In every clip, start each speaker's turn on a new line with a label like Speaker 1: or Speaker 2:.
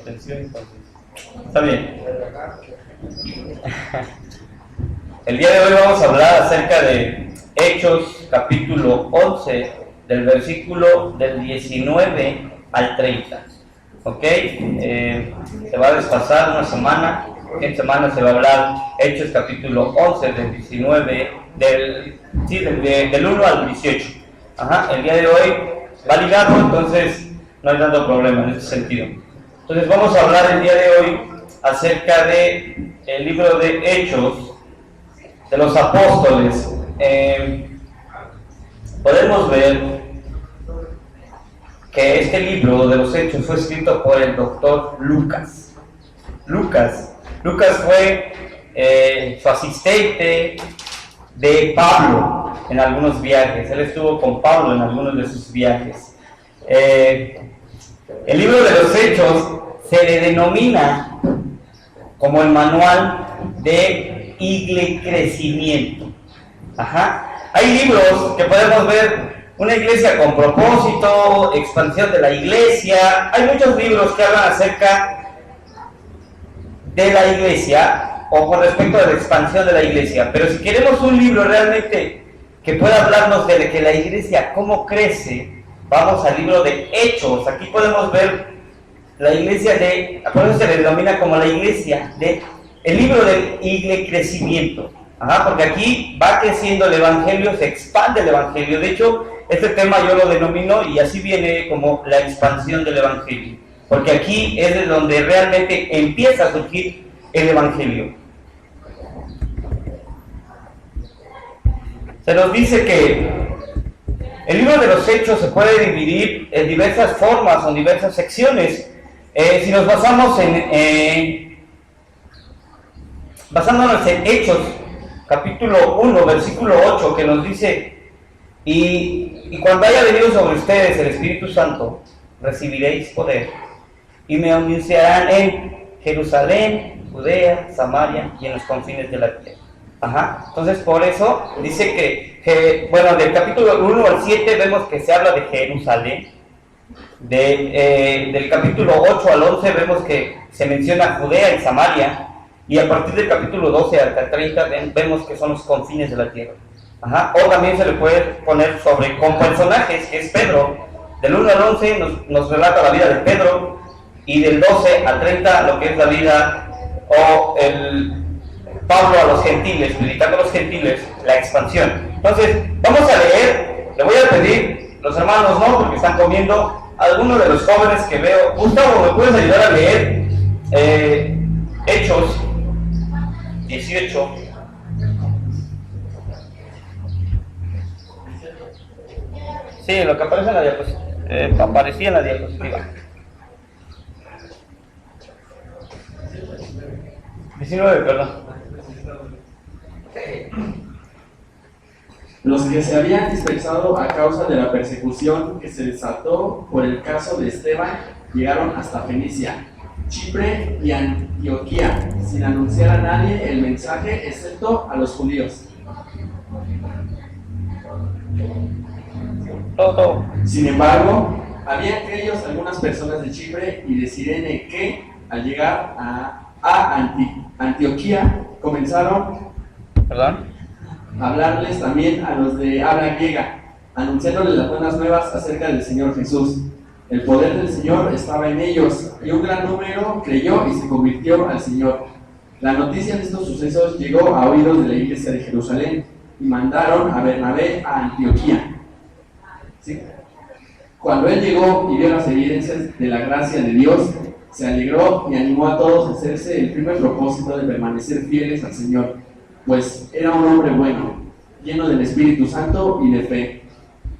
Speaker 1: atención, entonces. Está bien. El día de hoy vamos a hablar acerca de Hechos, capítulo 11, del versículo del 19 al 30. ¿Ok? Se va a desfasar una semana. En semana se va a hablar Hechos, capítulo 11, del 19, del 1 al 18. El día de hoy va ligado, entonces no hay tanto problema en este sentido. Entonces vamos a hablar el día de hoy acerca de el libro de Hechos de los Apóstoles. Podemos ver que este libro de los Hechos fue escrito por el doctor Lucas. Lucas fue su asistente de Pablo en algunos viajes. Él estuvo con Pablo en algunos de sus viajes. El libro de los Hechos se le denomina como el manual de crecimiento. Hay libros que podemos ver, una iglesia con propósito, expansión de la iglesia. Hay muchos libros que hablan acerca de la iglesia o con respecto a la expansión de la iglesia. Pero si queremos un libro realmente que pueda hablarnos de que la iglesia cómo crece, vamos al libro de Hechos. Aquí podemos ver la iglesia por eso se le denomina como la iglesia el libro del crecimiento. Porque aquí va creciendo el evangelio, se expande el evangelio. De hecho, este tema yo lo denomino, y así viene como la expansión del evangelio, porque aquí es de donde realmente empieza a surgir el evangelio. Se nos dice que el libro de los Hechos se puede dividir en diversas formas o en diversas secciones. Si nos basamos basándonos en Hechos, capítulo 1, versículo 8, que nos dice: y cuando haya venido sobre ustedes el Espíritu Santo, recibiréis poder, y me anunciarán en Jerusalén, Judea, Samaria y en los confines de la tierra. Entonces por eso dice que del capítulo 1 al 7 vemos que se habla de Jerusalén. Del capítulo 8 al 11 vemos que se menciona Judea y Samaria, y a partir del capítulo 12 hasta el 30 vemos que son los confines de la tierra. O también se le puede poner con personajes, que es Pedro. Del 1 al 11 nos relata la vida de Pedro, y del 12 al 30 lo que es la vida o el Pablo a los gentiles, predicando a los gentiles la expansión. Entonces vamos a leer. Le voy a pedir, los hermanos no, porque están comiendo, algunos de los jóvenes que veo. Gustavo, ¿me puedes ayudar a leer Hechos 18? Sí, lo que aparece en la diapositiva, aparecía en la diapositiva. 19, perdón.
Speaker 2: Los que se habían dispersado a causa de la persecución que se desató por el caso de Esteban llegaron hasta Fenicia, Chipre y Antioquía, sin anunciar a nadie el mensaje excepto a los judíos. Sin embargo, había entre ellos algunas personas de Chipre y de Cirene que, al llegar a Antioquía, comenzaron a hablarles también a los de habla griega, anunciándoles las buenas nuevas acerca del Señor Jesús. El poder del Señor estaba en ellos, y un gran número creyó y se convirtió al Señor. La noticia de estos sucesos llegó a oídos de la iglesia de Jerusalén, y mandaron a Bernabé a Antioquía. ¿Sí? Cuando él llegó y vio las evidencias de la gracia de Dios, se alegró y animó a todos a hacerse el primer propósito de permanecer fieles al Señor, pues era un hombre bueno, lleno del Espíritu Santo y de fe.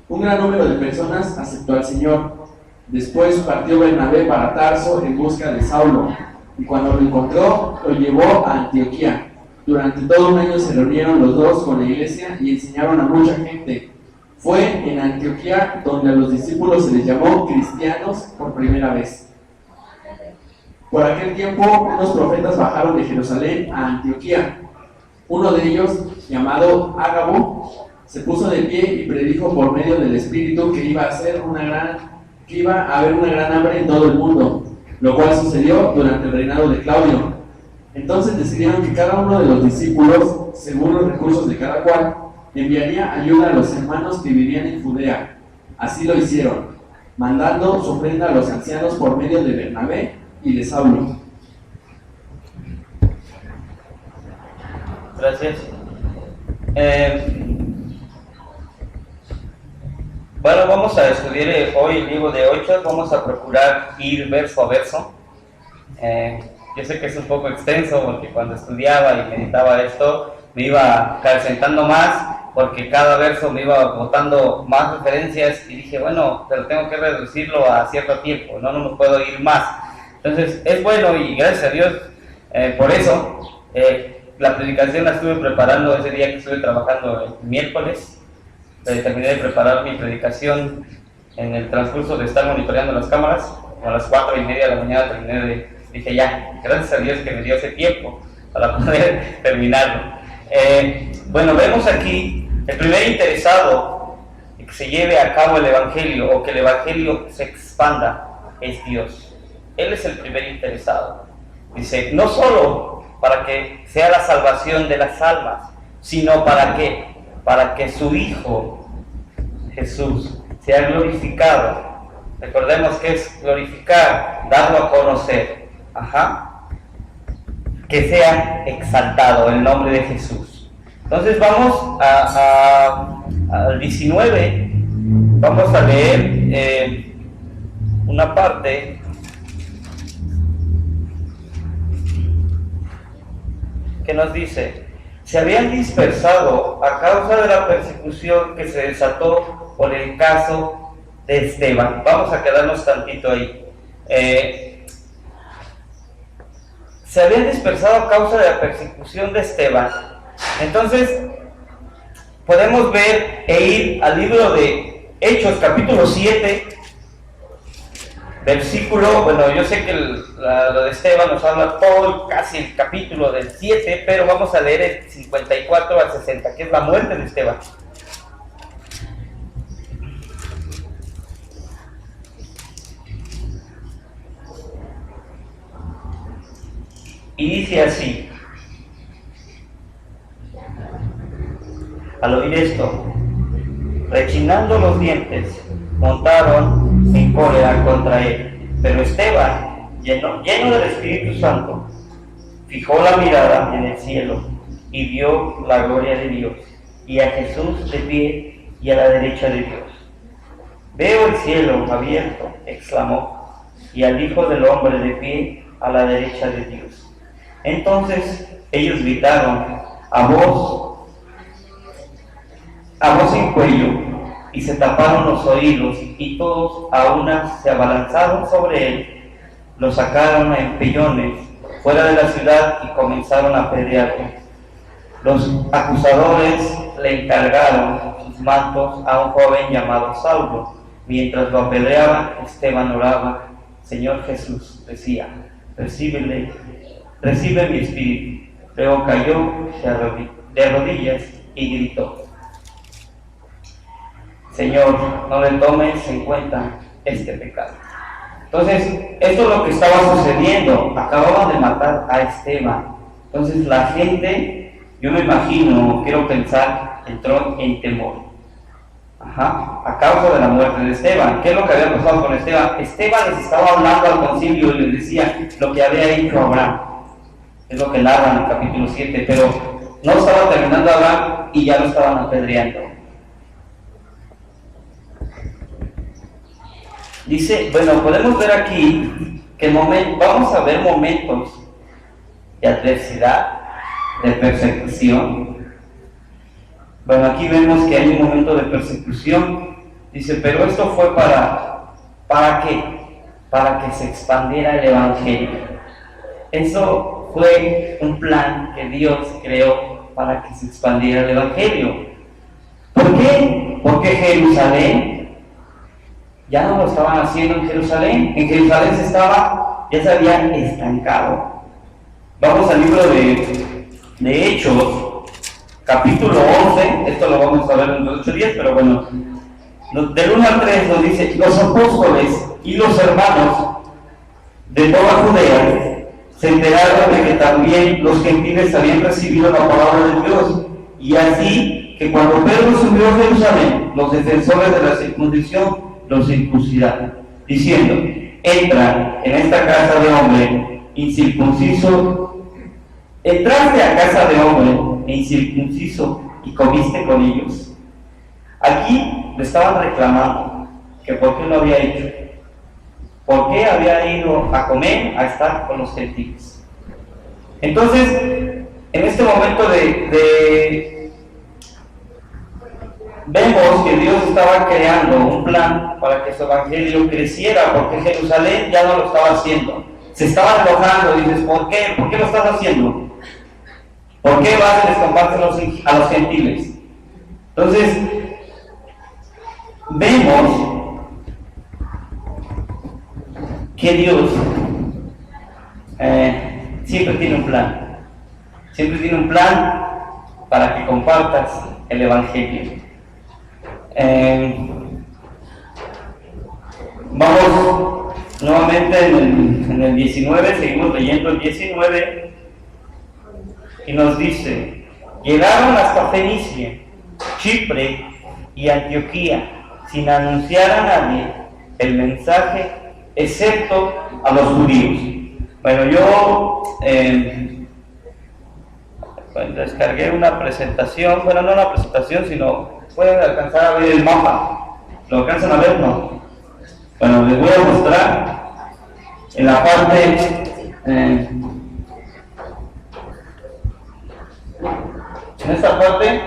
Speaker 2: Un gran número de personas aceptó al Señor. Después partió Bernabé para Tarso en busca de Saulo, y cuando lo encontró, lo llevó a Antioquía. Durante todo un año se reunieron los dos con la iglesia y enseñaron a mucha gente. Fue en Antioquía donde a los discípulos se les llamó cristianos por primera vez. Por aquel tiempo, unos profetas bajaron de Jerusalén a Antioquía. Uno de ellos, llamado Ágabo, se puso de pie y predijo por medio del Espíritu que iba a haber una gran hambre en todo el mundo. lo cual sucedió durante el reinado de Claudio. Entonces decidieron que cada uno de los discípulos, según los recursos de cada cual, enviaría ayuda a los hermanos que vivían en Judea. Así lo hicieron, mandando su ofrenda a los ancianos por medio de Bernabé y de Saulo.
Speaker 1: Gracias. Bueno, vamos a estudiar hoy el libro de Hechos. Vamos a procurar ir verso a verso. Yo sé que es un poco extenso porque cuando estudiaba y meditaba esto me iba acrecentando más porque cada verso me iba botando más referencias y dije, bueno, pero tengo que reducirlo a cierto tiempo, no me puedo ir más. Entonces es bueno y gracias a Dios por eso. La predicación la estuve preparando ese día que estuve trabajando el miércoles. Terminé de preparar mi predicación en el transcurso de estar monitoreando las cámaras. A las 4:30 de la mañana dije ya, gracias a Dios que me dio ese tiempo para poder terminarlo. Bueno, vemos aquí el primer interesado en que se lleve a cabo el Evangelio o que el Evangelio se expanda es Dios. Él es el primer interesado. Dice, no solo para que sea la salvación de las almas, sino para que su Hijo Jesús sea glorificado. Recordemos que es glorificar, darlo a conocer. Que sea exaltado el nombre de Jesús. Entonces vamos al 19. Vamos a leer una parte que nos dice: se habían dispersado a causa de la persecución que se desató por el caso de Esteban. Vamos a quedarnos tantito ahí. Se habían dispersado a causa de la persecución de Esteban. Entonces podemos ver e ir al libro de Hechos, capítulo 7, versículo, bueno, yo sé que lo de Esteban nos habla todo, casi el capítulo del 7, pero vamos a leer el 54 al 60, que es la muerte de Esteban. Y dice así: al oír esto, rechinando los dientes, montaron en cólera contra él. Pero Esteban, lleno del Espíritu Santo, fijó la mirada en el cielo y vio la gloria de Dios y a Jesús de pie y a la derecha de Dios. Veo el cielo abierto, exclamó, y al Hijo del Hombre de pie a la derecha de Dios. Entonces ellos gritaron a voz en cuello y se taparon los oídos, y todos a una se abalanzaron sobre él, lo sacaron a empellones fuera de la ciudad y comenzaron a apedrearlo. Los acusadores le encargaron sus mantos a un joven llamado Saulo. Mientras lo apedreaban, Esteban oraba: Señor Jesús, decía, recibe mi espíritu. Luego cayó de rodillas y gritó: Señor, no le tomes en cuenta este pecado. Entonces, esto es lo que estaba sucediendo. Acababan de matar a Esteban. Entonces la gente, yo me imagino, quiero pensar, entró en temor. A causa de la muerte de Esteban. ¿Qué es lo que había pasado con Esteban? Esteban les estaba hablando al concilio y les decía lo que había hecho Abraham. Es lo que narra en el capítulo 7, pero no estaba terminando de hablar y ya lo estaban apedreando. Dice, bueno, podemos ver aquí que vamos a ver momentos de adversidad, de persecución. Bueno, aquí vemos que hay un momento de persecución. Dice, pero esto fue ¿para qué? Para que se expandiera el Evangelio. Eso fue un plan que Dios creó para que se expandiera el Evangelio. ¿Por qué? Porque Jerusalén ya no lo estaban haciendo en Jerusalén. En Jerusalén ya se había estancado. Vamos al libro de Hechos, capítulo 11. Esto lo vamos a ver en los 8 días, pero bueno, del 1 al 3 nos dice: los apóstoles y los hermanos de toda Judea se enteraron de que también los gentiles habían recibido la palabra de Dios, y así que cuando Pedro subió a Jerusalén, los defensores de la circuncisión los circuncidaron, diciendo: entra en esta casa de hombre incircunciso, entraste a casa de hombre incircunciso y comiste con ellos. Aquí le estaban reclamando que por qué lo había hecho, por qué había ido a comer, a estar con los gentiles. Entonces, en este momento vemos que Dios estaba creando un plan para que su evangelio creciera, porque Jerusalén ya no lo estaba haciendo. Se estaba enojando, dices: ¿por qué? ¿Por qué lo estás haciendo? ¿Por qué vas y les compartes a los gentiles? Entonces, vemos que Dios siempre tiene un plan. Siempre tiene un plan para que compartas el evangelio. Vamos nuevamente en el 19, seguimos leyendo el 19, y nos dice: llegaron hasta Fenicia, Chipre y Antioquía, sin anunciar a nadie el mensaje, excepto a los judíos. Bueno, yo descargué una presentación, bueno, no una presentación, sino pueden alcanzar a ver el mapa. ¿Lo alcanzan a ver? No. Bueno, les voy a mostrar en la parte en esta parte.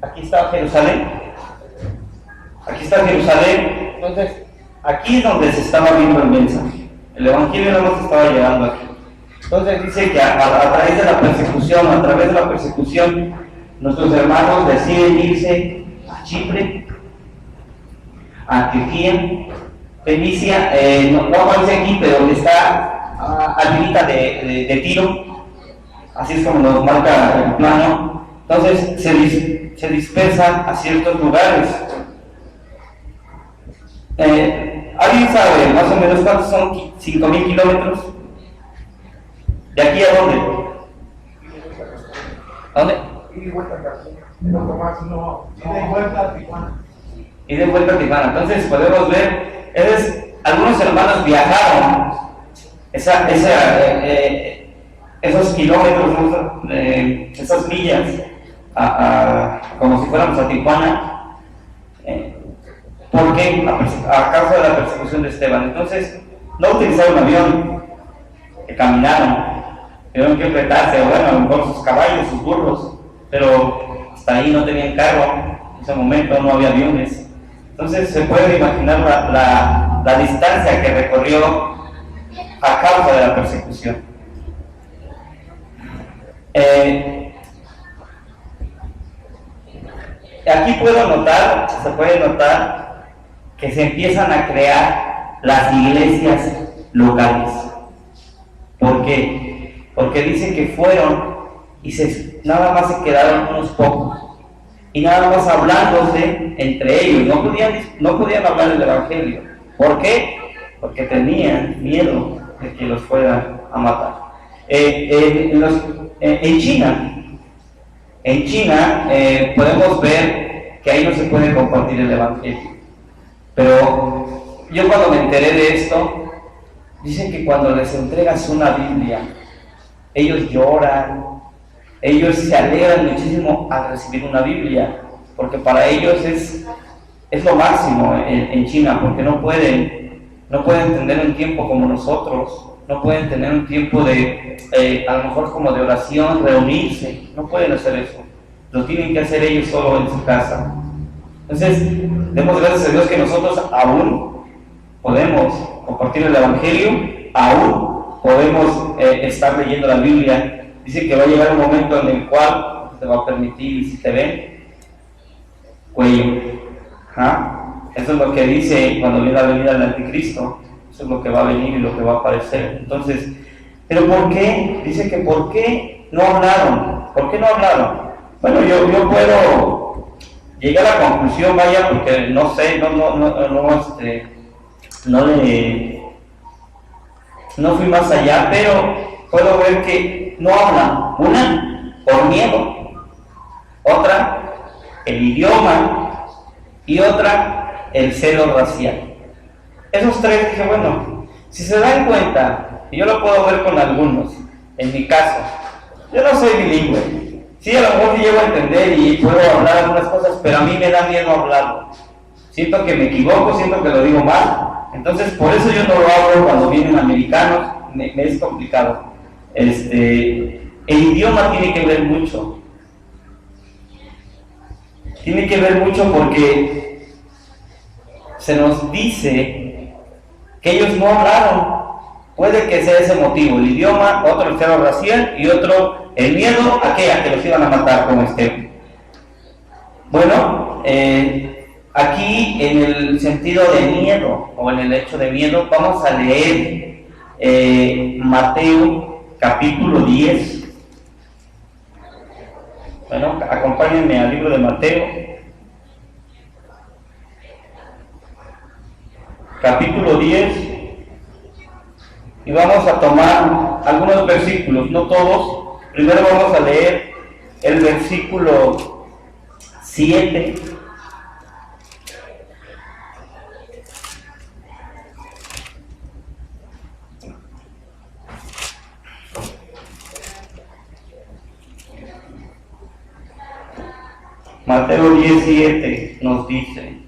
Speaker 1: Aquí está Jerusalén. Aquí está Jerusalén. Entonces, aquí es donde se estaba viendo el mensaje. El evangelio no nos estaba llegando aquí. Entonces dice que a través de la persecución, nuestros hermanos deciden irse a Chipre, a Antioquía, Fenicia, no aparece aquí, pero está arribita de Tiro, así es como nos marca el plano. Entonces se dispersan a ciertos lugares. ¿Alguien sabe más o menos cuántos son 5.000 kilómetros? ¿De aquí a dónde? ¿A dónde?
Speaker 3: Y de vuelta a casa. No tomas, no. Y de vuelta a Tijuana.
Speaker 1: Y de vuelta a Tijuana. Entonces podemos ver, algunos hermanos viajaron esos kilómetros, esas millas, como si fuéramos a Tijuana. ¿Por qué? A causa de la persecución de Esteban. Entonces, no utilizaron avión, que caminaron, tuvieron que enfrentarse, bueno, a lo mejor sus caballos, sus burros, pero hasta ahí no tenían carro, en ese momento no había aviones. Entonces, se puede imaginar la distancia que recorrió a causa de la persecución. Aquí se puede notar que se empiezan a crear las iglesias locales. ¿Por qué? Porque dice que fueron y nada más se quedaron unos pocos, y nada más hablándose entre ellos, no podían hablar del evangelio. ¿Por qué? Porque tenían miedo de que los fueran a matar. En China podemos ver que ahí no se puede compartir el evangelio. Pero yo cuando me enteré de esto, dicen que cuando les entregas una Biblia, ellos lloran, ellos se alegran muchísimo al recibir una Biblia, porque para ellos es lo máximo en China, porque no pueden tener un tiempo como nosotros, no pueden tener un tiempo a lo mejor como de oración, reunirse, no pueden hacer eso, lo tienen que hacer ellos solo en su casa. Entonces, demos gracias a Dios que nosotros aún podemos compartir el evangelio, aún podemos estar leyendo la Biblia. Dice que va a llegar un momento en el cual te va a permitir, si te ven, cuello. Eso es lo que dice cuando viene la venida del anticristo. Eso es lo que va a venir y lo que va a aparecer. Entonces, ¿pero por qué? Dice que ¿por qué no hablaron? ¿Por qué no hablaron? Bueno, yo puedo llegar a la conclusión, vaya, porque no sé, no fui más allá, pero puedo ver que no hablan. Una, por miedo. Otra, el idioma. Y otra, el celo racial. Esos tres dije, bueno, si se dan cuenta, y yo lo puedo ver con algunos, en mi caso, yo no soy bilingüe. Sí, a lo mejor sí llego a entender y puedo hablar algunas cosas, pero a mí me da miedo hablarlo. Siento que me equivoco, siento que lo digo mal. Entonces, por eso yo no lo hablo cuando vienen americanos, me es complicado. El idioma tiene que ver mucho. Tiene que ver mucho porque se nos dice que ellos no hablaron. Puede que sea ese motivo, el idioma, otro el celo racial y otro el miedo a que los iban a matar como Bueno, aquí en el sentido de miedo o en el hecho de miedo vamos a leer Mateo capítulo 10. Bueno, acompáñenme al libro de Mateo capítulo 10 y vamos a tomar algunos versículos, no todos. Primero vamos a leer el versículo 7. Mateo 17 nos dice: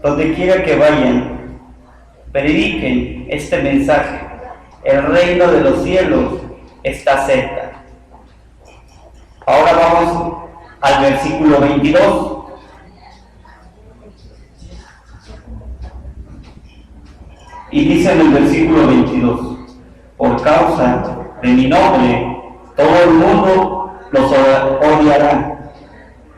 Speaker 1: donde quiera que vayan, prediquen este mensaje: el reino de los cielos está cerca. Ahora vamos al versículo 22. Y dice en el versículo 22: por causa de mi nombre, todo el mundo los odiará,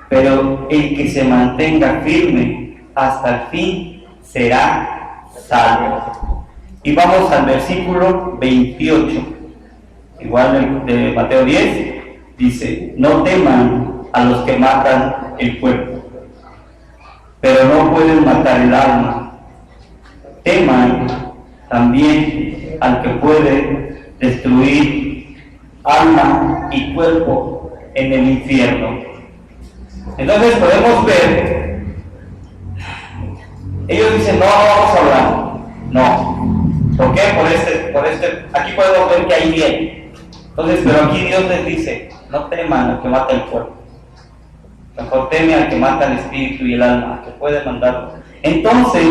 Speaker 1: pero el que se mantenga firme hasta el fin será salvo. Y vamos al versículo 28, igual de Mateo 10, dice: no teman a los que matan el cuerpo, pero no pueden matar el alma. Teman también al que puede destruir alma y cuerpo en el infierno. Entonces podemos ver, ellos dicen: no vamos a hablar. No. ¿Por qué? Aquí podemos ver que hay bien. Entonces, pero aquí Dios les dice: no teman al que mata el cuerpo, mejor teme al que mata el espíritu y el alma, que puede mandarlo. Entonces,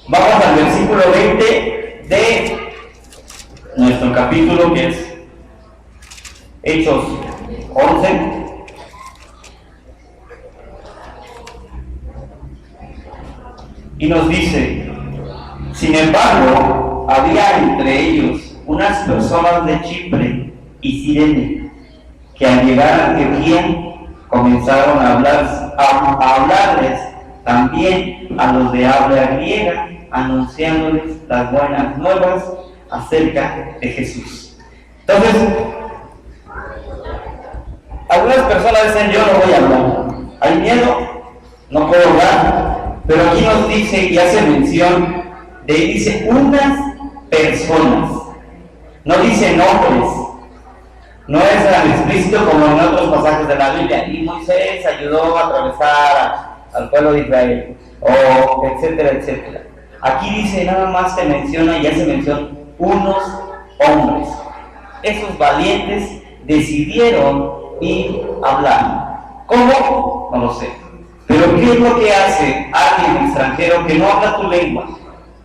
Speaker 1: vamos al versículo 20 de nuestro capítulo, que es Hechos 11. Y nos dice: sin embargo, había entre ellos unas personas de Chipre y Cirene, que al llegar a Antioquía comenzaron a hablarles también a los de habla griega, anunciándoles las buenas nuevas acerca de Jesús. Entonces, algunas personas dicen: yo no voy a hablar, hay miedo, no puedo hablar. Pero aquí nos dice y hace mención de, dice, unas personas, no dice nombres, no es tan explícito como en otros pasajes de la Biblia. Y Moisés ayudó a atravesar al pueblo de Israel, o etcétera, etcétera. Aquí dice, nada más se menciona y hace mención unos hombres. Esos valientes decidieron ir a hablar. ¿Cómo? No lo sé. Pero ¿qué es lo que hace alguien extranjero que no habla tu lengua?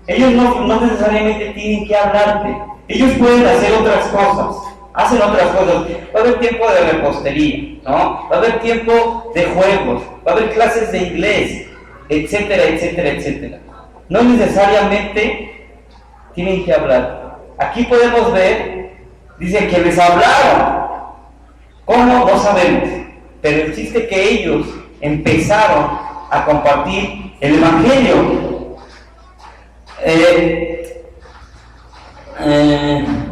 Speaker 1: Ellos no necesariamente tienen que hablarte. Ellos pueden hacer otras cosas. Hacen otras cosas. Va a haber tiempo de repostería, ¿no? Va a haber tiempo de juegos. Va a haber clases de inglés, etcétera, etcétera, etcétera. No necesariamente tienen que hablar. Aquí podemos ver, dice que les hablaron. ¿Cómo? No sabemos. Pero el chiste es que ellos empezaron a compartir el Evangelio.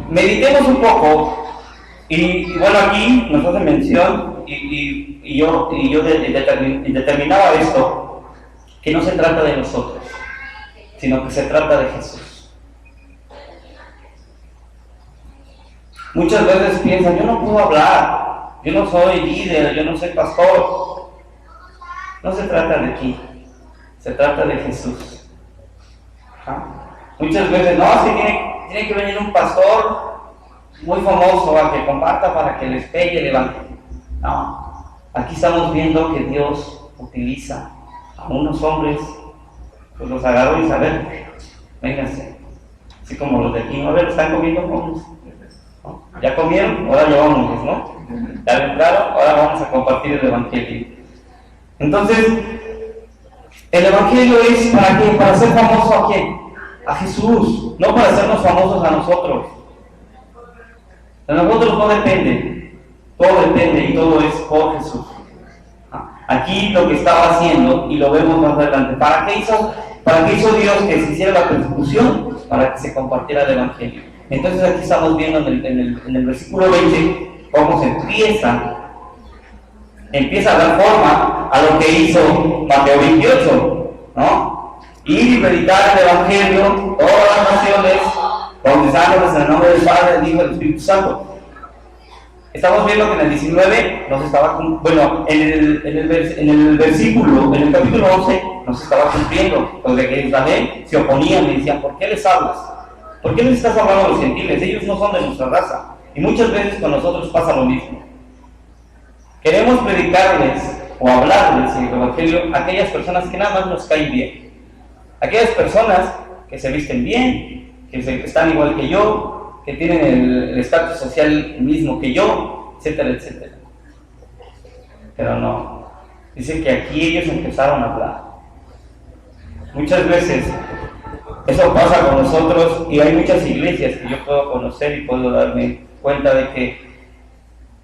Speaker 1: Meditemos un poco. Y bueno, aquí nos hace mención, y yo determinaba esto, que no se trata de nosotros, sino que se trata de Jesús. Muchas veces piensan, yo no puedo hablar, yo no soy líder, yo no soy pastor. No se trata de ti, se trata de Jesús. Muchas veces, no, si tiene que venir un pastor muy famoso a que comparta para que les pegue el evangelio. No, aquí estamos viendo que Dios utiliza a unos hombres, pues los agarró y a ver, vénganse, así como los de aquí, ¿no? A ver, están comiendo hombres, ¿no? Ya comieron, ahora llevamos, ¿no? Ya entraron, ahora vamos a compartir el evangelio. Entonces, el evangelio es ¿para qué? Para ser famoso ¿a quién? A Jesús, no para hacernos famosos a nosotros. De nosotros no depende, todo depende y todo es por Jesús. Aquí lo que estaba haciendo, y lo vemos más adelante, ¿para qué hizo Dios que se hiciera la persecución? Para que se compartiera el evangelio. Entonces aquí estamos viendo en el versículo 20 cómo se empieza a dar forma a lo que hizo Mateo 28, ¿no? Ir y predicar el evangelio todas las naciones, bautizándoles en el nombre del Padre, del Hijo y del Espíritu Santo. Estamos viendo que en el 19 nos estaba, bueno, en el versículo, en el capítulo 11 nos estaba cumpliendo. Los de Jerusalén se oponían y decían, ¿por qué les hablas? ¿Por qué les estás hablando a los gentiles? Ellos no son de nuestra raza. Y muchas veces con nosotros pasa lo mismo. Queremos predicarles o hablarles el evangelio a aquellas personas que nada más nos caen bien. Aquellas personas que se visten bien, que están igual que yo, que tienen el estatus social mismo que yo, etcétera, etcétera. Pero no. Dice que aquí ellos empezaron a hablar. Muchas veces eso pasa con nosotros y hay muchas iglesias que yo puedo conocer y puedo darme cuenta de que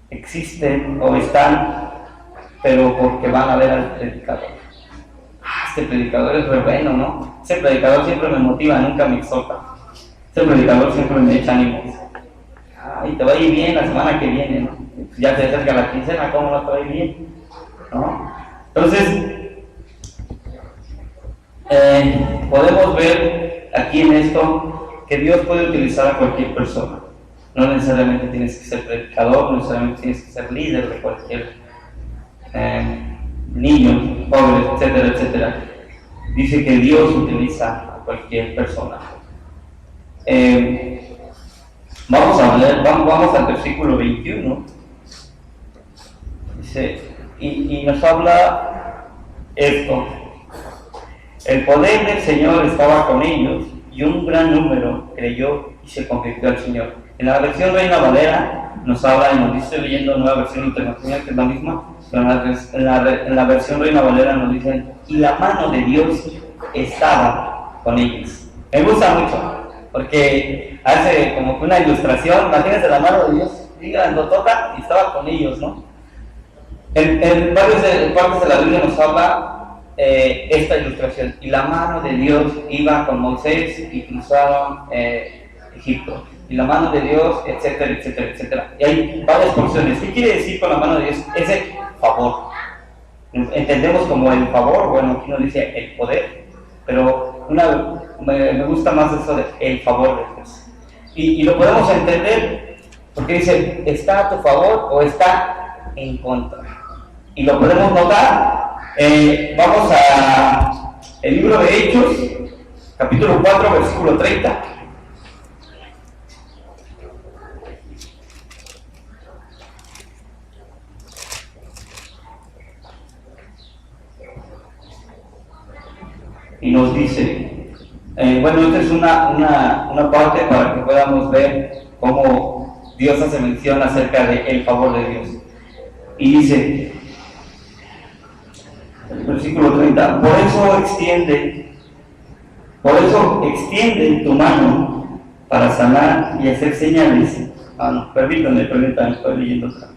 Speaker 1: existen o están, pero porque van a ver al predicador. Este predicador es re bueno, ¿no? Ese predicador siempre me motiva, nunca me exhorta. Ese predicador siempre me echa ánimos. Y te va a ir bien la semana que viene, ¿no? Ya te acerca la quincena, ¿cómo no te va a ir bien? ¿No? Entonces, podemos ver aquí en esto que Dios puede utilizar a cualquier persona. No necesariamente tienes que ser predicador, no necesariamente tienes que ser líder de cualquier niño, joven, etcétera, etcétera. Dice que Dios utiliza a cualquier persona. Vamos al versículo 21. Dice, y nos habla esto. El poder del Señor estaba con ellos y un gran número creyó y se convirtió al Señor. En la versión Reina Valera nos habla, y nos dice leyendo Nueva Versión Internacional, que es la misma, pero en la versión Reina Valera nos dicen, y la mano de Dios estaba con ellos. Me gusta mucho, porque hace como que una ilustración, imagínense la mano de Dios, y grandotota, y estaba con ellos, ¿no? En varias partes de la Biblia nos habla esta ilustración, y la mano de Dios iba con Moisés y cruzaron Egipto. Y la mano de Dios, etcétera, etcétera, etcétera. Y hay varias porciones. ¿Qué quiere decir con la mano de Dios? Ese favor. Entendemos como el favor, bueno, aquí nos dice el poder, pero me gusta más eso de el favor de Dios. Y lo podemos entender porque dice, ¿está a tu favor o está en contra? Y lo podemos notar. Vamos a el libro de Hechos, capítulo 4, versículo 30. Y nos dice, esta es una parte para que podamos ver cómo Dios hace mención acerca del favor de Dios. Y dice, el versículo 30, por eso extiende tu mano para sanar y hacer señales. Permítanme, estoy leyendo otra.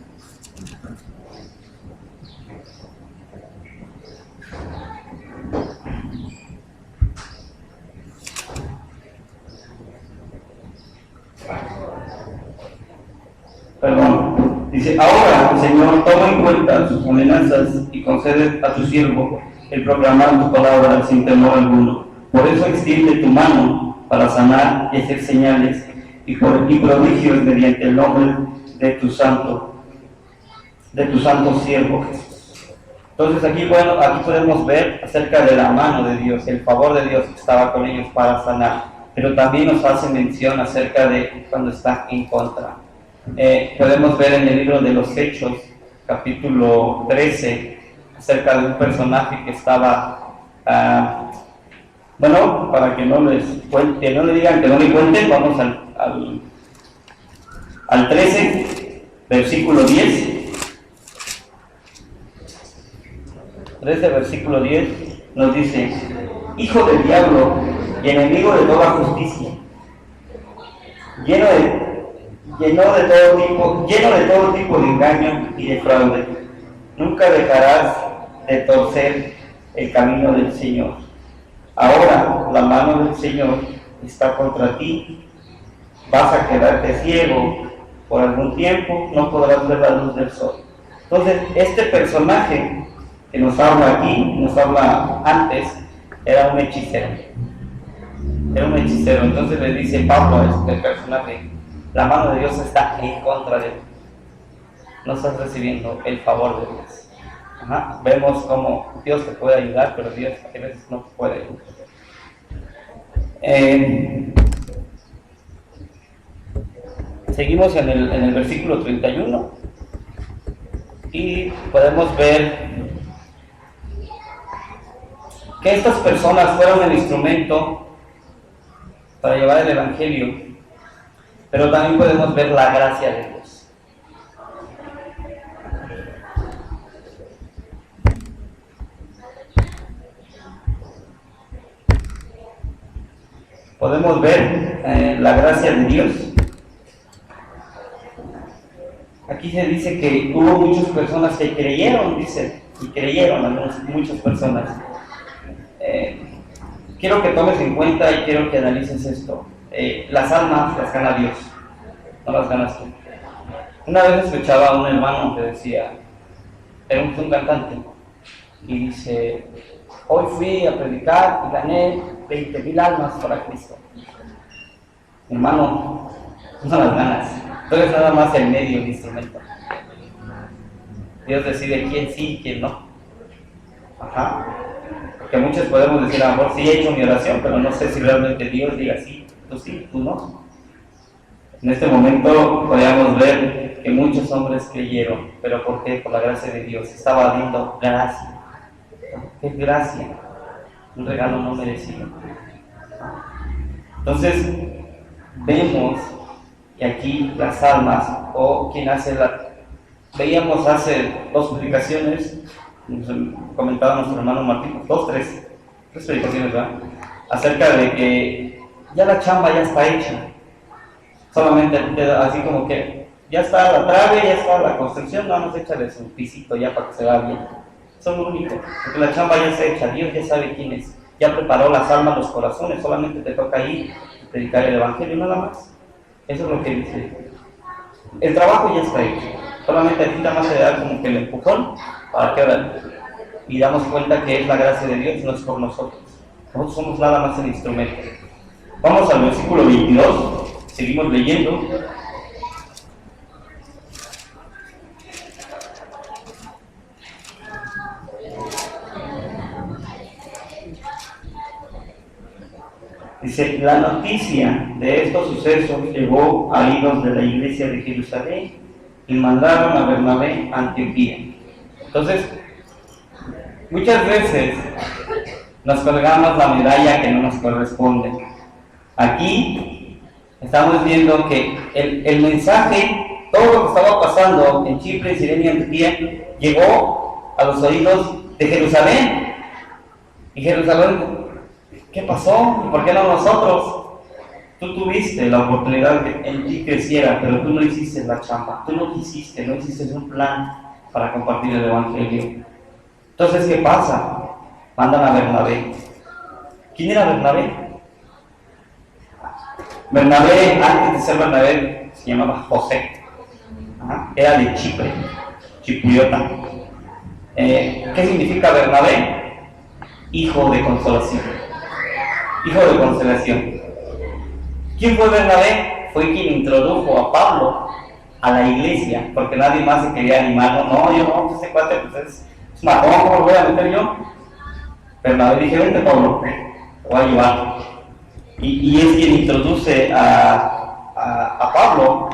Speaker 1: Dice, ahora, Señor, toma en cuenta sus amenazas y concede a tu siervo el proclamar tu palabra sin temor alguno. Por eso extiende tu mano para sanar y hacer señales y prodigios mediante el nombre de tu santo siervo Jesús. Entonces aquí podemos ver acerca de la mano de Dios, el favor de Dios que estaba con ellos para sanar, pero también nos hace mención acerca de cuando está en contra. Podemos ver en el libro de los Hechos, capítulo 13, acerca de un personaje que estaba, para que no les cuente, no le digan que no le cuenten, vamos al 13, versículo 10. 13, versículo 10 nos dice: hijo del diablo y enemigo de toda justicia, lleno de todo tipo de engaño y de fraude, nunca dejarás de torcer el camino del Señor. Ahora la mano del Señor está contra ti, vas a quedarte ciego por algún tiempo, no podrás ver la luz del sol. Entonces, este personaje que nos habla aquí, nos habla antes, era un hechicero. Entonces le dice Pablo a este personaje: la mano de Dios está en contra de él. No estás recibiendo el favor de Dios. Vemos cómo Dios te puede ayudar, pero Dios a veces no puede ayudar. Seguimos en el versículo 31 y podemos ver que estas personas fueron el instrumento para llevar el evangelio, pero también podemos ver la gracia de Dios. Podemos ver la gracia de Dios. Aquí se dice que hubo muchas personas que creyeron, muchas personas. Quiero que tomes en cuenta y quiero que analices esto. Las almas las gana Dios, no las ganas tú. Una vez escuchaba a un hermano que decía, era un cantante, y dice: hoy fui a predicar y gané 20,000 almas para Cristo. Hermano, no las ganas. Tú eres nada más el medio, el instrumento. Dios decide quién sí y quién no. Porque muchos podemos decir: a lo mejor sí he hecho mi oración, pero no sé si realmente Dios diga sí, tú no. En este momento podíamos ver que muchos hombres creyeron, pero ¿por qué? Por la gracia de Dios. Estaba dando gracia. ¿Qué gracia? Un regalo no merecido. Entonces, vemos que aquí las almas, o quien hace veíamos hace 2 predicaciones, nos comentaba nuestro hermano Martín, 3 predicaciones, ¿verdad? Acerca de que ya la chamba ya está hecha. Solamente así como que ya está la trave, ya está la construcción, nada más échale su pisito ya para que se vea bien. Eso es lo único, porque la chamba ya está hecha, Dios ya sabe quién es, ya preparó las almas, los corazones, solamente te toca ir y predicar el evangelio, nada más. Eso es lo que dice. El trabajo ya está hecho, solamente aquí nada más se da como que el empujón para que hagan. Y damos cuenta que es la gracia de Dios, no es por nosotros. Nosotros somos nada más el instrumento. Vamos al versículo 22, seguimos leyendo. Dice: la noticia de estos sucesos llegó a oídos de la iglesia de Jerusalén y mandaron a Bernabé a Antioquía. Entonces, muchas veces nos colgamos la medalla que no nos corresponde. Aquí estamos viendo que el mensaje, todo lo que estaba pasando en Chipre, Cirene y Antioquía, llegó a los oídos de Jerusalén. Y Jerusalén, ¿qué pasó? ¿Por qué no nosotros? Tú tuviste la oportunidad de que en ti creciera, pero tú no hiciste la chamba. Tú no hiciste un plan para compartir el evangelio. Entonces, ¿qué pasa? Mandan a Bernabé. ¿Quién era Bernabé? Bernabé, antes de ser Bernabé, se llamaba José. Era de Chipre, chipriota. ¿Qué significa Bernabé? hijo de consolación. Hijo de consolación. ¿Quién fue Bernabé? Fue quien introdujo a Pablo a la iglesia, porque nadie más se quería animar. No, yo no, ese cuate pues es matón, ¿cómo lo voy a meter yo? Bernabé dije, vente Pablo, te voy a ayudar. Y es quien introduce a Pablo.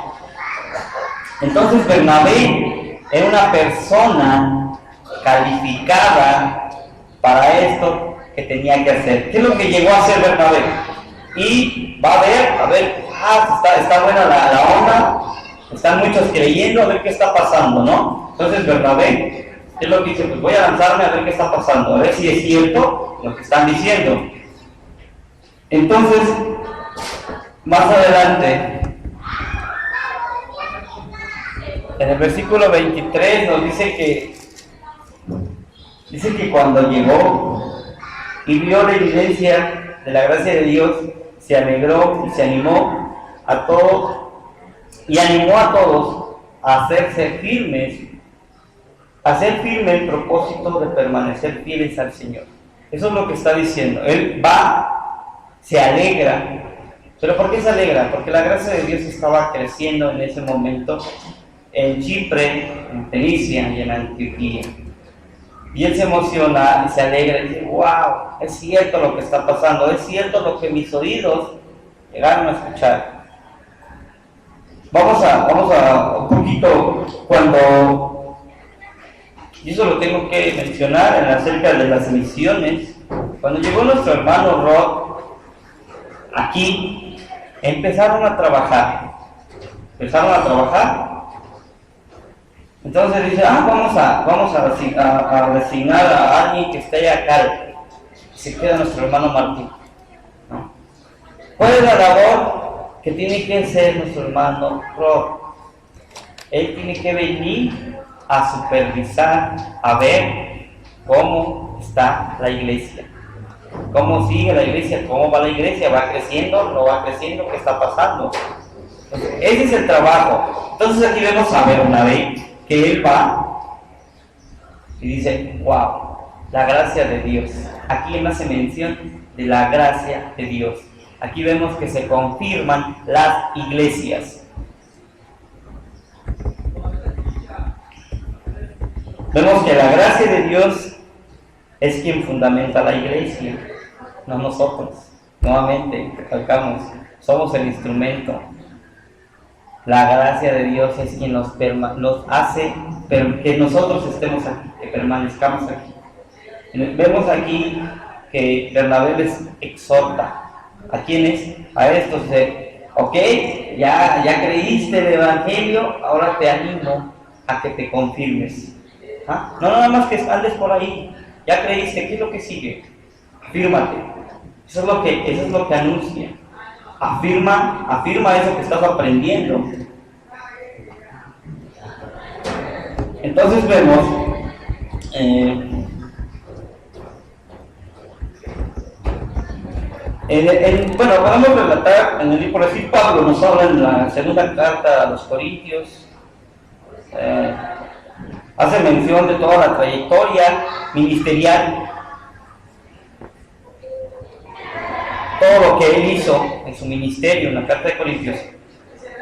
Speaker 1: Entonces Bernabé era una persona calificada para esto que tenía que hacer. ¿Qué es lo que llegó a hacer Bernabé? Y va a ver, está buena la onda, están muchos creyendo, a ver qué está pasando, ¿no? Entonces Bernabé, ¿qué es lo que dice? Pues voy a lanzarme a ver qué está pasando, a ver si es cierto lo que están diciendo. Entonces, más adelante, en el versículo 23 nos dice que cuando llegó y vio la evidencia de la gracia de Dios, se alegró y se animó a todos y animó a todos a hacerse firmes, a hacer firme el propósito de permanecer fieles al Señor. Eso es lo que está diciendo. Él va, se alegra. ¿Pero por qué se alegra? Porque la gracia de Dios estaba creciendo en ese momento en Chipre, en Fenicia y en Antioquía. Y él se emociona y se alegra y dice, wow, es cierto lo que está pasando, es cierto lo que mis oídos llegaron a escuchar. Vamos a un poquito cuando, y eso lo tengo que mencionar acerca de las misiones, cuando llegó nuestro hermano Rod aquí, empezaron a trabajar. Entonces dice, vamos a designar a alguien que esté acá. Se queda nuestro hermano Martín, ¿no? ¿Cuál es la labor que tiene que hacer nuestro hermano Rod? Él tiene que venir a supervisar, a ver cómo está la iglesia, cómo sigue la iglesia, cómo va la iglesia, va creciendo, no va creciendo, qué está pasando. Entonces, ese es el trabajo. Entonces aquí vemos a Bernabé, que él va y dice, wow, la gracia de Dios. Aquí él hace mención de la gracia de Dios. Aquí vemos que se confirman las iglesias. Vemos que la gracia de Dios es quien fundamenta la iglesia, no nosotros. Nuevamente, recalcamos, somos el instrumento. La gracia de Dios es quien nos hace que nosotros estemos aquí, que permanezcamos aquí. Vemos aquí que Bernabé les exhorta. ¿A quiénes? A estos de, ok, ya creíste el Evangelio, ahora te animo a que te confirmes. No nada más que andes por ahí, ya creíste, ¿qué es lo que sigue? Afírmate. Eso es lo que anuncia. Afirma eso que estás aprendiendo. Entonces vemos podemos relatar en el libro, por decir, Pablo nos habla en la segunda carta a los Corintios, hace mención de toda la trayectoria ministerial, todo lo que él hizo en su ministerio en la carta de Corintios,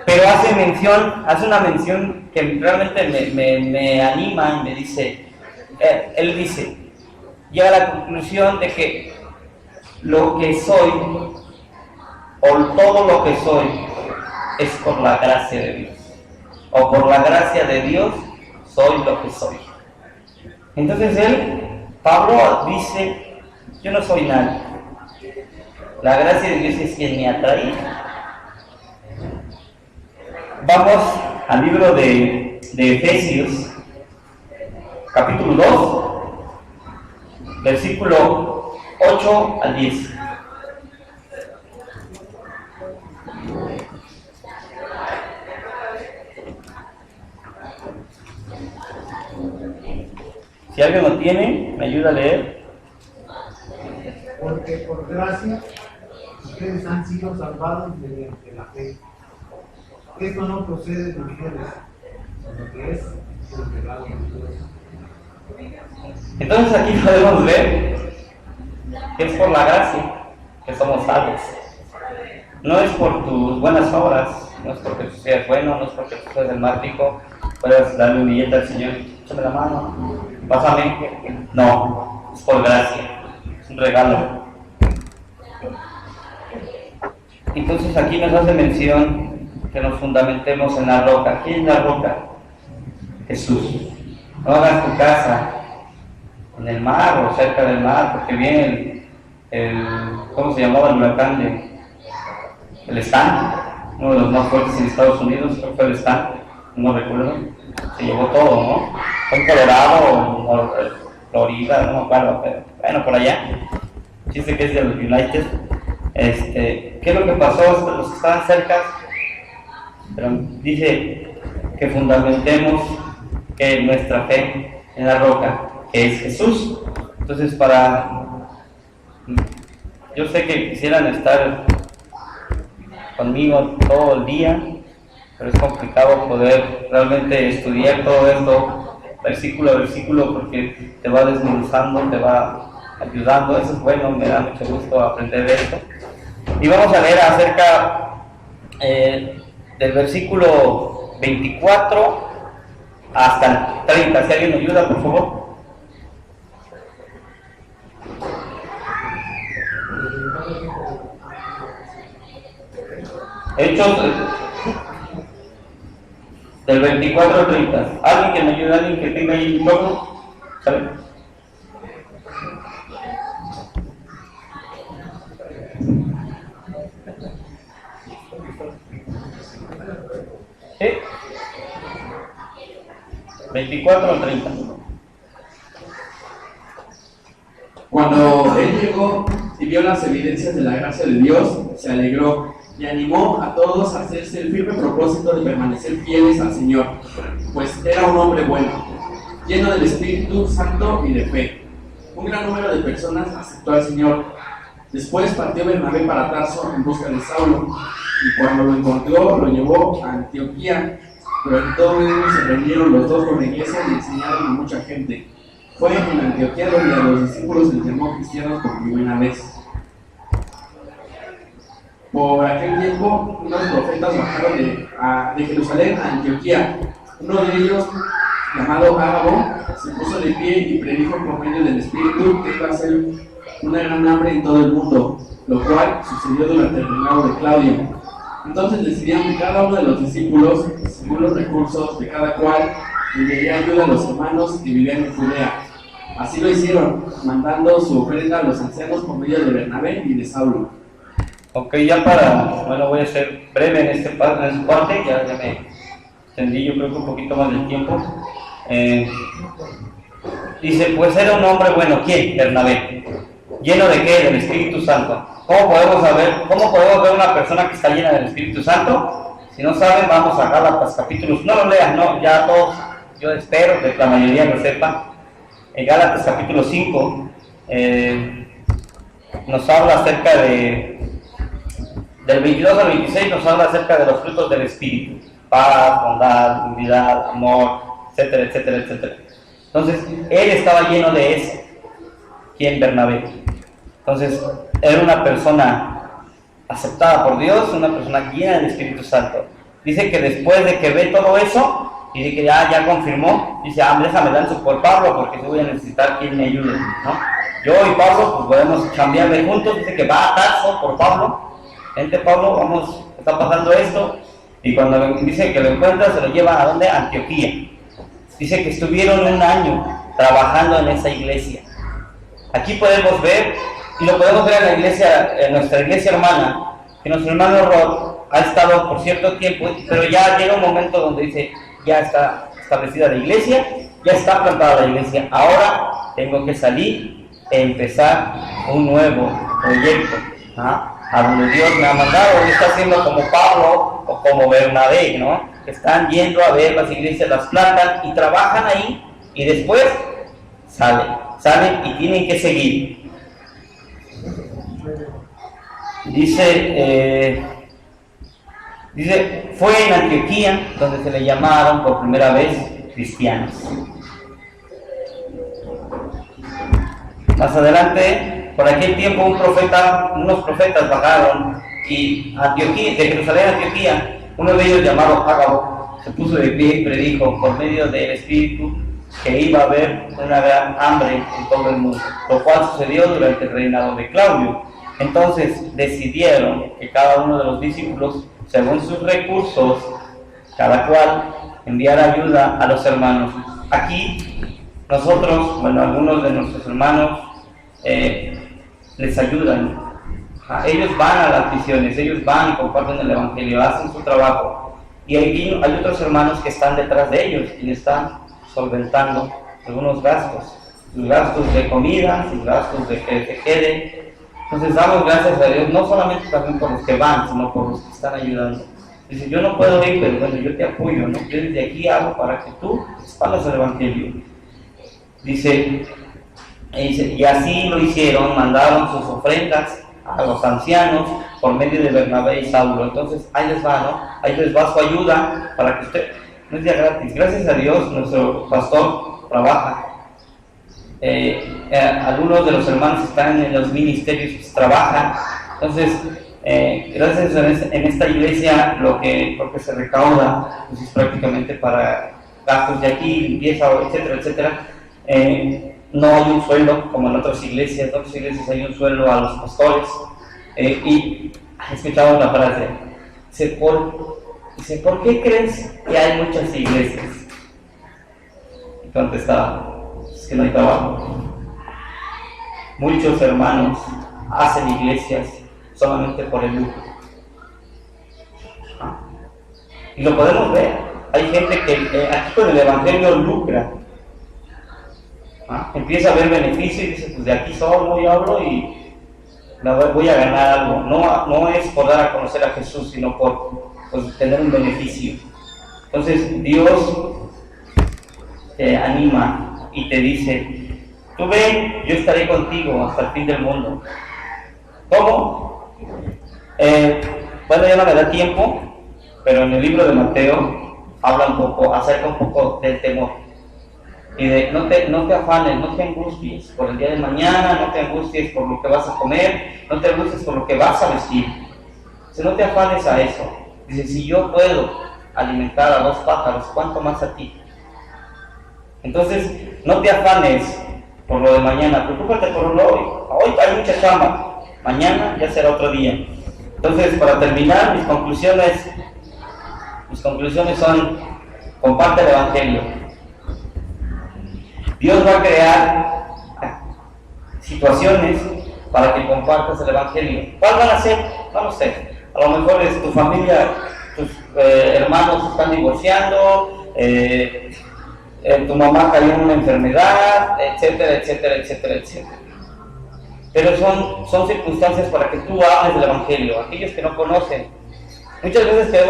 Speaker 1: pero hace una mención que realmente me anima y me dice, él dice, llega a la conclusión de que lo que soy, o todo lo que soy, es por la gracia de Dios, o por la gracia de Dios soy lo que soy. Entonces Pablo dice, yo no soy nadie, la gracia de Dios es quien me atrae. Vamos al libro de Efesios, capítulo 2, versículo 8 al 10. Si alguien lo tiene, me ayuda a leer.
Speaker 3: Porque por gracia ustedes han sido salvados mediante la fe. Esto no procede de ustedes, sino que es el regalo de Dios.
Speaker 1: Entonces aquí podemos ver que es por la gracia que somos salvos. No es por tus buenas obras, no es porque tú seas bueno, no es porque tú seas el más rico, puedas darle un billete al Señor, échame la mano, pásame. No, es por gracia, es un regalo. Entonces aquí nos hace mención que nos fundamentemos en la roca. ¿Quién es la roca? Jesús. No hagas tu casa en el mar o cerca del mar, porque viene ¿cómo se llamaba el huracán el Stan? Uno de los más fuertes en Estados Unidos, creo que fue el Stan, no recuerdo. Se llevó todo, ¿no? Fue en Colorado o Florida, no me acuerdo, pero bueno, por allá. Dice que es de los United. ¿Qué es lo que pasó? Los que estaban cerca, pero dice que fundamentemos nuestra fe en la roca, que es Jesús. Entonces, yo sé que quisieran estar conmigo todo el día, pero es complicado poder realmente estudiar todo esto versículo a versículo, porque te va desmenuzando, te va ayudando. Eso es bueno, me da mucho gusto aprender de esto. Y vamos a leer acerca del versículo 24 hasta el 30. Si alguien me ayuda, por favor. Hechos del 24 al 30. ¿Alguien que me ayude? ¿Alguien que tenga ahí un poco? ¿Sabe? ¿Sí? 24 al 30.
Speaker 2: Cuando él llegó y vio las evidencias de la gracia de Dios, se alegró y animó a todos a hacerse el firme propósito de permanecer fieles al Señor, pues era un hombre bueno, lleno del Espíritu Santo y de fe. Un gran número de personas aceptó al Señor. Después partió Bernabé para Tarso en busca de Saulo, y cuando lo encontró lo llevó a Antioquía, pero en todo ello se reunieron los dos con la iglesia y enseñaron a mucha gente. Fue en Antioquía donde a los discípulos les llamó cristianos por primera vez. Por aquel tiempo, unos profetas bajaron de Jerusalén a Antioquía. Uno de ellos, llamado Ágabo, se puso de pie y predijo por medio del Espíritu que iba a ser una gran hambre en todo el mundo, lo cual sucedió durante el reinado de Claudio. Entonces decidieron que cada uno de los discípulos, según los recursos de cada cual, enviaría ayuda a los hermanos que vivían en Judea. Así lo hicieron, mandando su ofrenda a los ancianos por medio de Bernabé y de Saulo.
Speaker 1: Ok, voy a ser breve en esta parte, ya me extendí yo creo que un poquito más del tiempo. Dice, pues era un hombre bueno. ¿Quién? Bernabé. ¿Lleno de qué? Del Espíritu Santo. ¿Cómo podemos ver una persona que está llena del Espíritu Santo? Si no saben, vamos a Gálatas capítulos, no lo lean, no, ya todos, yo espero que la mayoría lo sepa. En Gálatas capítulo 5 nos habla acerca del 22 al 26, nos habla acerca de los frutos del Espíritu: paz, bondad, unidad, amor, etcétera, etcétera, etcétera. Entonces, él estaba lleno de eso. ¿Quién? Bernabé. Entonces, era una persona aceptada por Dios, una persona llena del Espíritu Santo. Dice que después de que ve todo eso, dice que ya confirmó, dice, déjame dar por Pablo, porque yo voy a necesitar quien me ayude, ¿no? Yo y Pablo, pues podemos cambiarle juntos. Dice que va a Tarso por Pablo. Vente, Pablo, vamos, está pasando esto. Y cuando dice que lo encuentra, se lo lleva ¿a dónde? A Antioquía. Dice que estuvieron un año trabajando en esa iglesia. Aquí podemos ver, y lo podemos ver en la iglesia, en nuestra iglesia hermana, que nuestro hermano Rod ha estado por cierto tiempo, pero ya llega un momento donde dice, ya está establecida la iglesia, ya está plantada la iglesia, ahora tengo que salir e empezar un nuevo proyecto, a donde Dios me ha mandado. Él está haciendo como Pablo o como Bernabé, ¿no? Que están yendo a ver las iglesias, las plantan y trabajan ahí, y después salen y tienen que seguir. Dice, fue en Antioquía donde se le llamaron por primera vez cristianos. Más adelante, por aquel tiempo unos profetas bajaron y Antioquía, de Jerusalén a Antioquía, uno de ellos llamado Ágabo se puso de pie y predijo por medio del Espíritu que iba a haber una gran hambre en todo el mundo, lo cual sucedió durante el reinado de Claudio. Entonces decidieron que cada uno de los discípulos, según sus recursos, cada cual enviara ayuda a los hermanos. Aquí nosotros, algunos de nuestros hermanos les ayudan. Ellos van a las misiones, ellos van y comparten el evangelio, hacen su trabajo. Y hay otros hermanos que están detrás de ellos y están solventando algunos gastos, sus gastos de comida, sus gastos de que se quede. Entonces damos gracias a Dios, no solamente también por los que van, sino por los que están ayudando. Dice, yo no puedo ir, pero bueno, yo te apoyo, ¿no? Yo desde aquí hago para que tú expandas el evangelio. Dice, y así lo hicieron, mandaron sus ofrendas a los ancianos por medio de Bernabé y Saulo. Entonces ahí les va, ¿no? Ahí les va su ayuda para que usted, no es ya gratis, gracias a Dios nuestro pastor trabaja. Algunos de los hermanos están en los ministerios, pues, trabajan. Entonces, gracias en esta iglesia lo que se recauda pues, es prácticamente para gastos de aquí, limpieza, etcétera, etcétera. No hay un sueldo como en otras iglesias hay un sueldo a los pastores. Y escuchamos la frase, dice, ¿por qué crees que hay muchas iglesias? Y contestaba, es que no hay trabajo. Muchos hermanos hacen iglesias solamente por el lucro. Y lo podemos ver. Hay gente que aquí con el evangelio lucra. Empieza a ver beneficio y dice, pues de aquí solo yo hablo y voy a ganar algo. No es por dar a conocer a Jesús, sino por tener un beneficio. Entonces Dios te anima y te dice, tú ven, yo estaré contigo hasta el fin del mundo. ¿Cómo? Bueno, ya no me da tiempo, pero en el libro de Mateo habla acerca un poco del temor. Y de no te afanes, no te angusties por el día de mañana, no te angusties por lo que vas a comer, no te angusties por lo que vas a vestir. Si no te afanes a eso. Dice, si yo puedo alimentar a 2 pájaros, ¿cuánto más a ti? Entonces, no te afanes por lo de mañana, preocúpate por lo de hoy. Hoy hay mucha chamba, mañana ya será otro día. Entonces, para terminar, mis conclusiones son, comparte el evangelio. Dios va a crear situaciones para que compartas el evangelio. ¿Cuál van a ser? No lo sé. A lo mejor es tu familia, tus hermanos se están divorciando, tu mamá cayó en una enfermedad, etcétera, etcétera, etcétera, etcétera. Pero son circunstancias para que tú hables del evangelio. Aquellos que no conocen. Muchas veces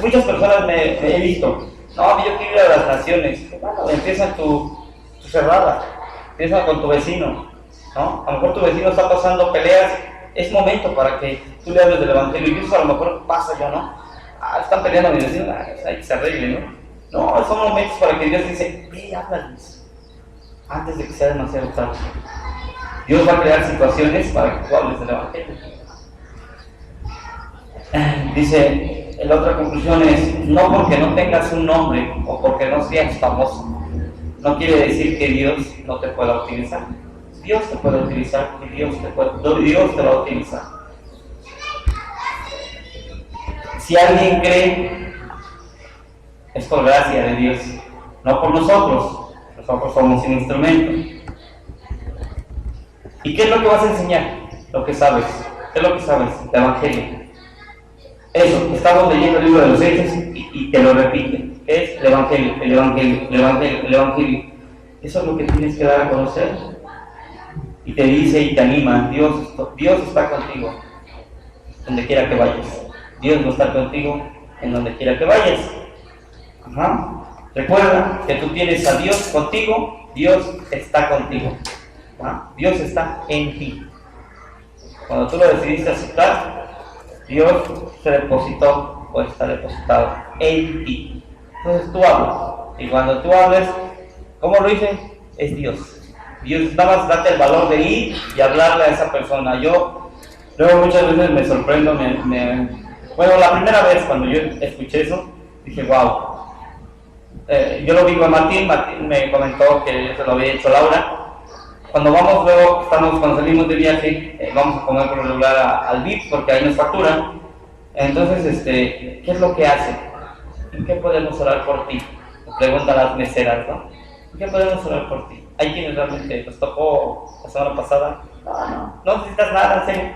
Speaker 1: muchas personas me he visto. No, yo quiero ir a las naciones. Bueno, empieza tu cerrada, empieza con tu vecino, ¿no? A lo mejor tu vecino está pasando peleas, es momento para que tú le hables del evangelio. Y eso a lo mejor pasa yo, ¿no? Están peleando a mi vecino, hay que se arregle, ¿no? No, son momentos para que Dios dice, ve, háblales, antes de que sea demasiado tarde. Dios va a crear situaciones para que tú hables del evangelio. Dice, la otra conclusión es, no porque no tengas un nombre o porque no seas famoso, no quiere decir que Dios no te pueda utilizar. Dios te puede utilizar y Dios te va a utilizar. Si alguien cree, es por gracia de Dios, no por nosotros. Nosotros somos un instrumento. ¿Y qué es lo que vas a enseñar? Lo que sabes. ¿Qué es lo que sabes? El evangelio. Eso, estamos leyendo el libro de los Hechos y te lo repite. Es el evangelio, el evangelio, el evangelio, el evangelio. Eso es lo que tienes que dar a conocer. Y te dice y te anima, Dios está contigo donde quiera que vayas. Dios va a estar contigo en donde quiera que vayas. Recuerda que tú tienes a Dios contigo, Dios está contigo. Dios está en ti. Cuando tú lo decidiste aceptar, Dios se depositó o está depositado en ti. Entonces tú hablas. Y cuando tú hables, ¿cómo lo hice? Es Dios. Dios, nada más date el valor de ir y hablarle a esa persona. Yo luego muchas veces me sorprendo, bueno, la primera vez cuando yo escuché eso, dije, wow. Yo lo vi con Martín me comentó que se lo había hecho Laura. Cuando vamos luego, cuando salimos de viaje, vamos a comer por regular al VIP porque ahí nos facturan. Entonces, ¿qué es lo que hace? ¿En qué podemos orar por ti? Me preguntan las meseras, ¿no? ¿En qué podemos orar por ti? Hay quienes realmente nos tocó la semana pasada. No necesitas nada, en serio.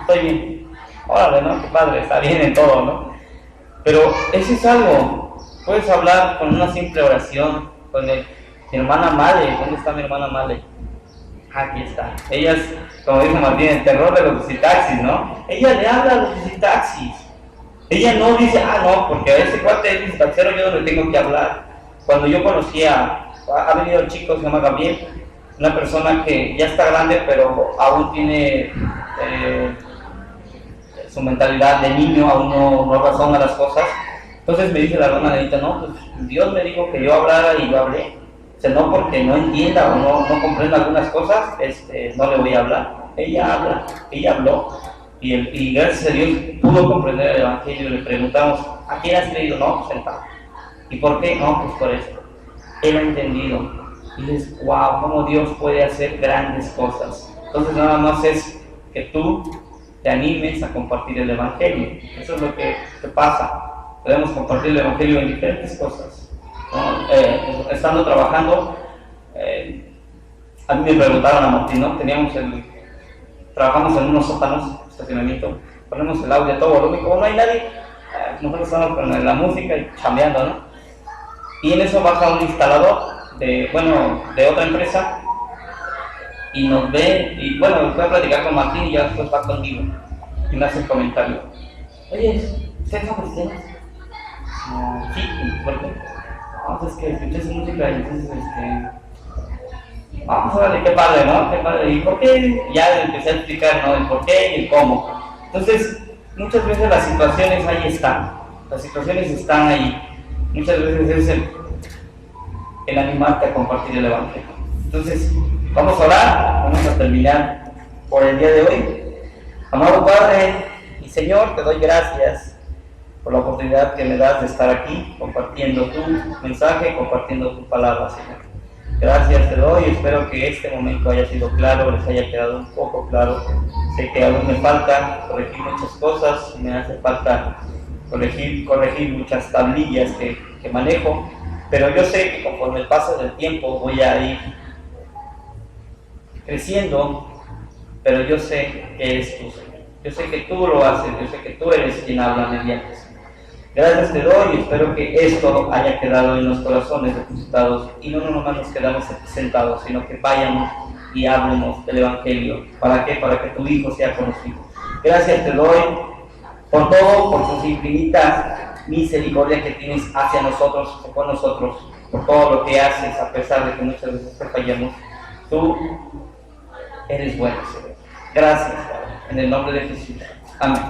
Speaker 1: Estoy bien. Órale, ¿no? Qué padre, está bien en todo, ¿no? Pero eso es algo. Puedes hablar con una simple oración, con mi hermana Male. ¿Dónde está mi hermana Male? Aquí está. Ella es, como dice Martín, el terror de los visitaxis, ¿no? Ella le habla a los visitaxis. Ella no dice, no, porque a ese cuate es visitaxero, yo no le tengo que hablar. Cuando yo conocí ha venido un chico, se llama Gabriel, una persona que ya está grande, pero aún tiene su mentalidad de niño, aún no razona las cosas. Entonces me dice la hermana Anita, no, pues Dios me dijo que yo hablara y yo hablé. O sea, no porque no entienda o no comprenda algunas cosas, no le voy a hablar. Ella habla, ella habló. Y gracias a Dios pudo comprender el Evangelio. Le preguntamos, ¿a quién has creído? No, pues sentado. ¿Y por qué? No, pues por esto. Él ha entendido. Y es wow, cómo Dios puede hacer grandes cosas. Entonces nada más es que tú te animes a compartir el Evangelio. Eso es lo que pasa. Podemos compartir el Evangelio en diferentes cosas. ¿No? Estando trabajando, a mí me preguntaron a Martín, ¿no? Trabajamos en unos sótanos, estacionamiento, ponemos el audio a todo volumen, como no hay nadie, nosotros estamos con la música y chambeando, ¿no? Y en eso baja un instalador de otra empresa y nos ve, y bueno, voy a platicar con Martín y ya después va conmigo y me hace el comentario. Oye, ¿ustedes son cristianos? Sí, ¿por qué? Es que escuché su música y entonces, vamos a ver qué padre, ¿no? Qué padre, ¿y por qué? Ya empecé a explicar, ¿no? El por qué y el cómo. Entonces, muchas veces las situaciones ahí están. Las situaciones están ahí. Muchas veces es el animarte a compartir el Evangelio. Entonces, vamos a orar, vamos a terminar por el día de hoy. Amado Padre y Señor, te doy gracias por la oportunidad que me das de estar aquí compartiendo tu mensaje, compartiendo tu palabra, Señor. Gracias te doy, espero que este momento haya sido claro, les haya quedado un poco claro. Sé que aún me falta corregir muchas cosas, me hace falta corregir muchas tablillas que manejo, pero yo sé que conforme el paso del tiempo voy a ir creciendo, pero yo sé que eres tú, Señor. Yo sé que tú lo haces, yo sé que tú eres quien habla mediante. Gracias te doy y espero que esto haya quedado en los corazones depositados y no nomás nos quedamos sentados, sino que vayamos y hablemos del Evangelio. ¿Para qué? Para que tu Hijo sea conocido. Gracias te doy por todo, por tu infinita misericordia que tienes hacia nosotros o con nosotros, por todo lo que haces a pesar de que muchas veces te fallamos. Tú eres bueno, Señor. Gracias, Padre. En el nombre de Jesús. Amén.